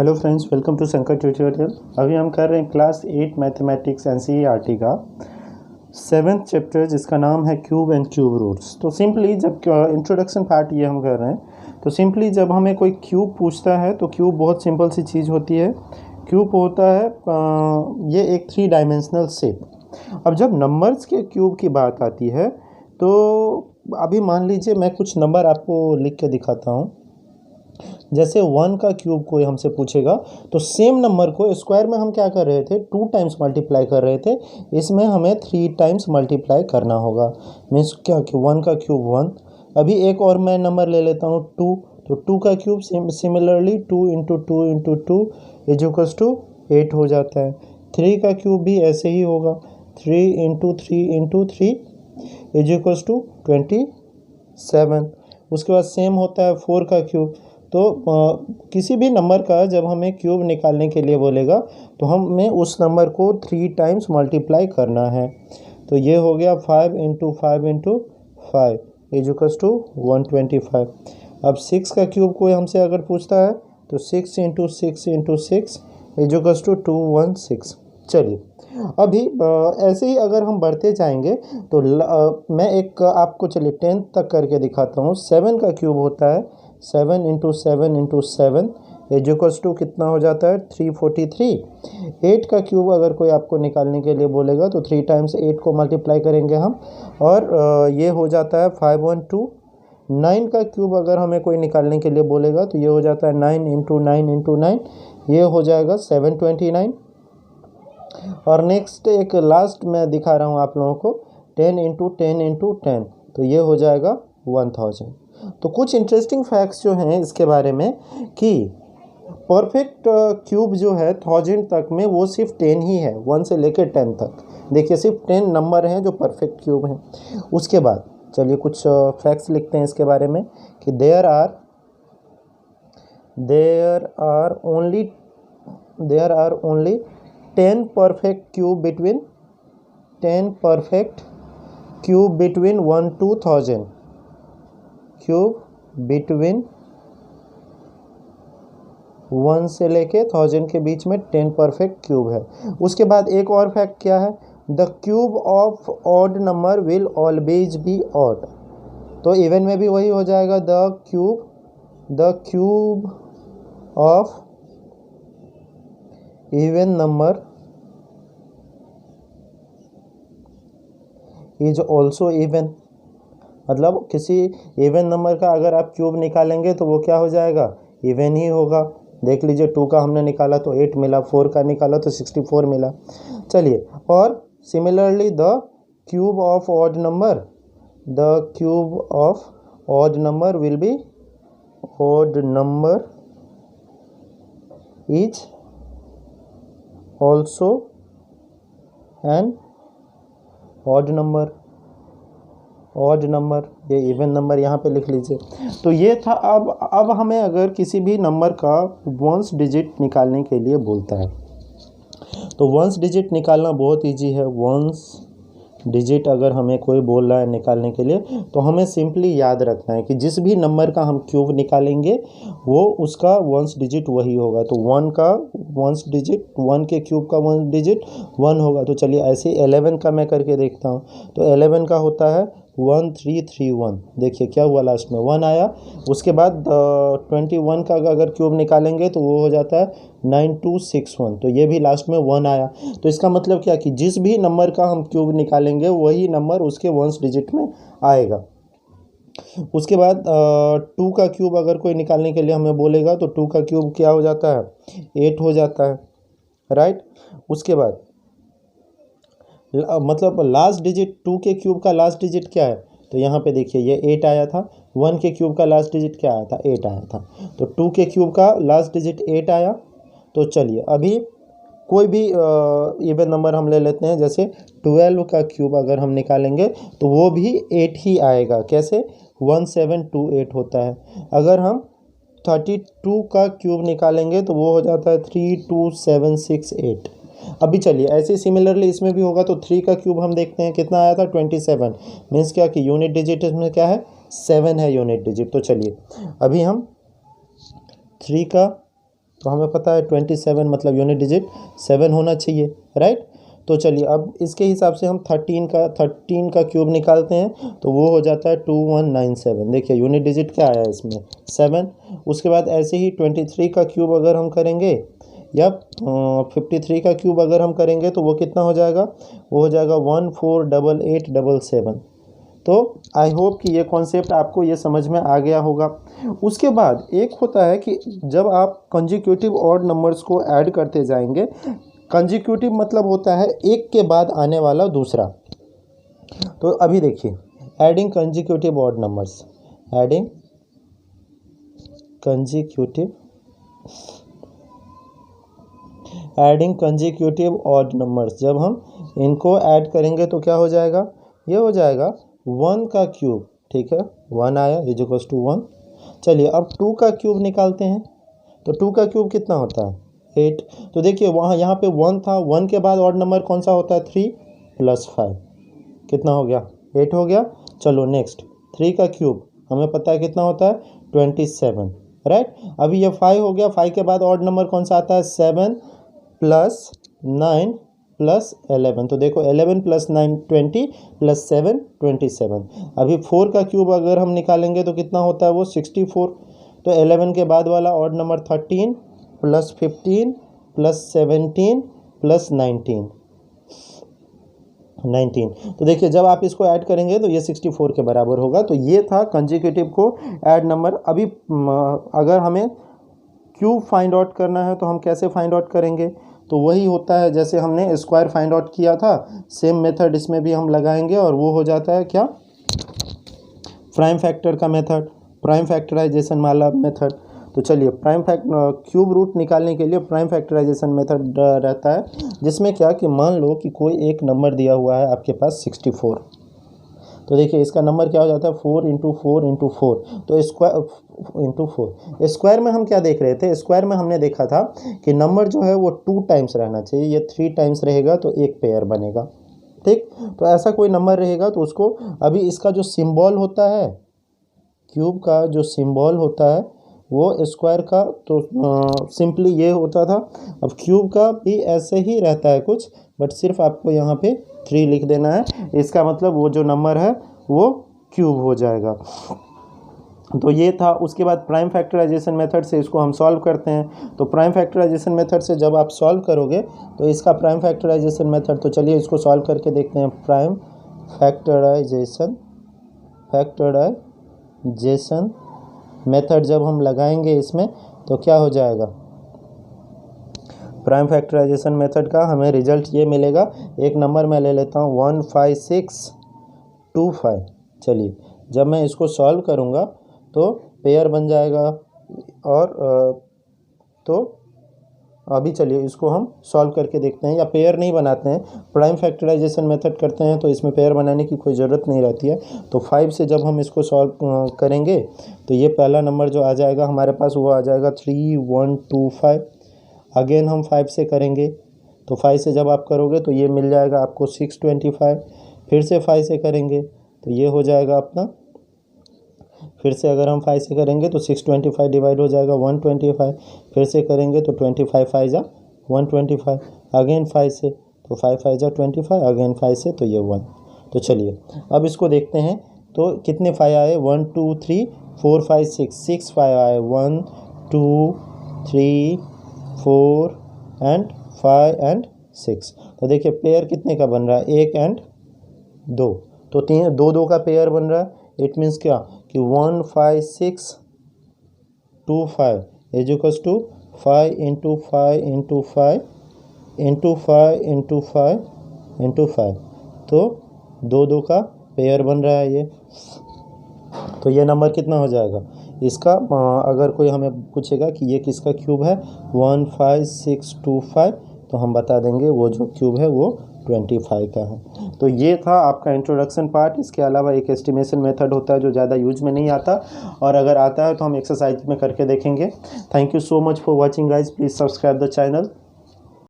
Hello friends, welcome to Shankar tutorial. अभी हम कर रहे हैं क्लास 8 मैथमेटिक्स एनसीईआरटी का 7th चैप्टर, जिसका नाम है क्यूब एंड क्यूब रूट्स। तो सिंपली जब इंट्रोडक्शन पार्ट ये हम कर रहे हैं, तो सिंपली जब हमें कोई क्यूब पूछता है तो क्यूब बहुत सिंपल सी चीज़ होती है। क्यूब होता है ये एक 3 डायमेंशनल शेप। अब जब नंबर्स के क्यूब की बात आती है तो अभी मान लीजिए मैं कुछ नंबर आपको लिख के दिखाता हूँ। जैसे 1 का क्यूब कोई हमसे पूछेगा तो सेम नंबर को स्क्वायर में हम क्या कर रहे थे, 2 टाइम्स मल्टीप्लाई कर रहे थे। इसमें हमें 3 टाइम्स मल्टीप्लाई करना होगा। मीन्स क्या कि 1 का क्यूब 1। अभी एक और मैं नंबर ले लेता हूँ 2। तो 2 का cube similarly 2 into 2 into 2 is equals to 8 हो जाता है। 3 का क्यूब भी ऐसे ही होगा, 3 into 3 into 3 is equals to 27। उसके बाद सेम होता है 4 का क्यूब। तो किसी भी नंबर का जब हमें क्यूब निकालने के लिए बोलेगा तो हमें उस नंबर को 3 टाइम्स मल्टीप्लाई करना है। तो ये हो गया 5 into 5 into 5 is equals to 125। अब 6 का क्यूब कोई हमसे अगर पूछता है तो 6 into 6 into 6 is equals to 216। चलिए अभी ऐसे ही अगर हम बढ़ते जाएंगे तो मैं एक आपको चलिए 10 तक करके दिखाता हूँ। 7 का क्यूब होता है 7 into 7 into 7 is equals to कितना हो जाता है 343। 8 का क्यूब अगर कोई आपको निकालने के लिए बोलेगा तो 3 टाइम्स 8 को मल्टीप्लाई करेंगे हम, और ये हो जाता है 512। 9 का क्यूब अगर हमें कोई निकालने के लिए बोलेगा तो ये हो जाता है 9 इंटू 9 इंटू 9, ये हो जाएगा 729। और नेक्स्ट एक लास्ट मैं दिखा रहा हूँ आप लोगों को 10 इंटू 10 इंटू 10, तो ये हो जाएगा 1000। तो कुछ इंटरेस्टिंग फैक्ट्स जो हैं इसके बारे में कि परफेक्ट क्यूब जो है 1000 तक में वो सिर्फ 10 ही है, 1 से लेकर 10 तक। देखिए सिर्फ 10 नंबर हैं जो परफेक्ट क्यूब हैं। उसके बाद चलिए कुछ फैक्ट्स लिखते हैं इसके बारे में कि there are only 10 perfect cube between 1 to 1000। Cube between 1 से लेके 1000 के बीच में 10 परफेक्ट क्यूब है। उसके बाद एक और फैक्ट क्या है, the cube of odd number will always be odd. तो इवन में भी वही हो जाएगा, the cube of even number is also even. मतलब किसी इवन नंबर का अगर आप क्यूब निकालेंगे तो वो क्या हो जाएगा, इवन ही होगा। देख लीजिए 2 का हमने निकाला तो 8 मिला, 4 का निकाला तो 64 मिला। चलिए, और similarly the cube of odd number will be odd number is also an odd number, ये इवन नंबर यहाँ पे लिख लीजिए। तो ये था। अब हमें अगर किसी भी नंबर का वंस डिजिट निकालने के लिए बोलता है तो वंस डिजिट निकालना बहुत इजी है। वंस डिजिट अगर हमें कोई बोल रहा है निकालने के लिए तो हमें सिंपली याद रखना है कि जिस भी नंबर का हम क्यूब निकालेंगे वो उसका वंस डिजिट वही होगा। तो 1 का वंस डिजिट, 1 के क्यूब का वंस डिजिट 1 होगा। तो चलिए ऐसे 11 का मैं करके देखता हूँ। तो 11 का होता है 1331। देखिए क्या हुआ, लास्ट में 1 आया। उसके बाद 21 का अगर क्यूब निकालेंगे तो वो हो जाता है 9261। तो ये भी लास्ट में 1 आया। तो इसका मतलब क्या कि जिस भी नंबर का हम क्यूब निकालेंगे वही नंबर उसके वंस डिजिट में आएगा। उसके बाद 2 का क्यूब अगर कोई निकालने के लिए हमें बोलेगा तो 2 का क्यूब क्या हो जाता है, 8 हो जाता है, राइट। उसके बाद मतलब लास्ट डिजिट 2 के क्यूब का लास्ट डिजिट क्या है, तो यहाँ पे देखिए ये 8 आया था। 1 के क्यूब का लास्ट डिजिट क्या आया था, 8 आया था। तो 2 के क्यूब का लास्ट डिजिट 8 आया। तो चलिए अभी कोई भी इवन नंबर हम ले लेते हैं, जैसे 12 का क्यूब अगर हम निकालेंगे तो वो भी 8 ही आएगा। कैसे, 1728 होता है। अगर हम 32 का क्यूब निकालेंगे तो वो हो जाता है 32768। अभी चलिए ऐसे सिमिलरली इसमें भी होगा। तो 3 का क्यूब हम देखते हैं कितना आया था, 27। मीन्स क्या कि यूनिट डिजिट इसमें क्या है, 7 है यूनिट डिजिट। तो चलिए अभी हम 3 का तो हमें पता है 27 मतलब यूनिट डिजिट 7 होना चाहिए, राइट। तो चलिए अब इसके हिसाब से हम 13 का क्यूब निकालते हैं तो वो हो जाता है 2197। देखिए यूनिट डिजिट क्या आया इसमें 7। उसके बाद ऐसे ही 23 का क्यूब अगर हम करेंगे या 53 का क्यूब अगर हम करेंगे तो वो कितना हो जाएगा, वो हो जाएगा 148877। तो आई होप कि ये कॉन्सेप्ट आपको ये समझ में आ गया होगा। उसके बाद एक होता है कि जब आप कंजिक्यूटिव ऑड नंबर्स को ऐड करते जाएंगे, कंजिक्यूटिव मतलब होता है एक के बाद आने वाला दूसरा। तो अभी देखिए adding consecutive odd numbers, adding consecutive odd numbers, जब हम इनको ऐड करेंगे तो क्या हो जाएगा, ये हो जाएगा 1 का क्यूब, ठीक है 1 आया इज इक्वल्स टू 1। चलिए अब 2 का क्यूब निकालते हैं, तो 2 का क्यूब कितना होता है 8। तो देखिए वहाँ यहाँ पे 1 था, 1 के बाद ऑड नंबर कौन सा होता है 3 + 5, कितना हो गया 8 हो गया। चलो नेक्स्ट 3 का क्यूब हमें पता है कितना होता है 27, राइट। अभी ये 5 हो गया, 5 के बाद ऑड नंबर कौन सा आता है 7 + 9 + 11। तो देखो 11 + 9 20 + 7 27। अभी 4 का क्यूब अगर हम निकालेंगे तो कितना होता है वो 64। तो 11 के बाद वाला ऑड नंबर 13 + 15 + 17 + 19। तो देखिए जब आप इसको ऐड करेंगे तो ये 64 के बराबर होगा। तो ये था कंजिक्यूटिव को ऐड नंबर। अभी अगर हमें क्यूब फाइंड आउट करना है तो हम कैसे फाइंड आउट करेंगे, तो वही होता है जैसे हमने स्क्वायर फाइंड आउट किया था, सेम मेथड इसमें भी हम लगाएंगे और वो हो जाता है क्या, प्राइम फैक्टर का मेथड, प्राइम फैक्टराइजेशन वाला मेथड। तो चलिए क्यूब रूट निकालने के लिए प्राइम फैक्टराइजेशन मेथड रहता है, जिसमें क्या कि मान लो कि कोई एक नंबर दिया हुआ है आपके पास 64। तो देखिए इसका नंबर क्या हो जाता है 4 × 4 × 4। तो स्क्वायर में हम क्या देख रहे थे, स्क्वायर में हमने देखा था कि नंबर जो है वो 2 टाइम्स रहना चाहिए, ये 3 टाइम्स रहेगा तो एक पेयर बनेगा, ठीक। तो ऐसा कोई नंबर रहेगा तो उसको, अभी इसका जो सिंबल होता है, क्यूब का जो सिंबल होता है वो स्क्वायर का तो सिंपली ये होता था। अब क्यूब का भी ऐसे ही रहता है कुछ, बट सिर्फ आपको यहाँ पे 3 लिख देना है, इसका मतलब वो जो नंबर है वो क्यूब हो जाएगा। तो ये था। उसके बाद प्राइम फैक्टराइजेशन मेथड से इसको हम सॉल्व करते हैं। तो प्राइम फैक्टराइजेशन मेथड से जब आप सॉल्व करोगे तो इसका प्राइम फैक्टराइजेशन मेथड, तो चलिए इसको सॉल्व करके देखते हैं। प्राइम फैक्टराइजेशन मेथड जब हम लगाएंगे इसमें तो क्या हो जाएगा, प्राइम फैक्टराइजेशन मेथड का हमें रिजल्ट ये मिलेगा। एक नंबर मैं ले लेता हूँ 15625। चलिए जब मैं इसको सॉल्व करूँगा तो पेयर बन जाएगा। और तो अभी चलिए इसको हम सॉल्व करके देखते हैं, या पेयर नहीं बनाते हैं, प्राइम फैक्टराइजेशन मेथड करते हैं तो इसमें पेयर बनाने की कोई ज़रूरत नहीं रहती है। तो 5 से जब हम इसको सॉल्व करेंगे तो ये पहला नंबर जो आ जाएगा हमारे पास वो आ जाएगा 3125। अगेन हम 5 से करेंगे तो 5 से जब आप करोगे तो ये मिल जाएगा आपको 625। फिर से 5 से करेंगे तो ये हो जाएगा अपना, फिर से अगर हम 5 से करेंगे तो 625 डिवाइड हो जाएगा 125। फिर से करेंगे तो 25 5 जा 125। अगेन 5 से तो 5 5 जा 25। अगेन 5 से तो ये 1। तो चलिए अब इसको देखते हैं तो कितने 5 आए, 1 2 3 4 5 6 5 आए, 1 2 3 4 एंड 5 एंड 6। तो देखिए पेयर कितने का बन रहा है, 1 एंड 2। तो 2 का पेयर बन रहा है। इट मीन्स क्या कि 15625 इज इक्वल्स टू 5 × 5 × 5 × 5 × 5 × 5। तो 2 का पेयर बन रहा है ये। तो ये नंबर कितना हो जाएगा इसका, अगर कोई हमें पूछेगा कि ये किसका क्यूब है 15625, तो हम बता देंगे वो जो क्यूब है वो 25 का है। तो ये था आपका इंट्रोडक्शन पार्ट। इसके अलावा एक एस्टिमेशन मेथड होता है जो ज़्यादा यूज में नहीं आता, और अगर आता है तो हम एक्सरसाइज में करके देखेंगे। Thank you so much for watching guys, please subscribe the channel.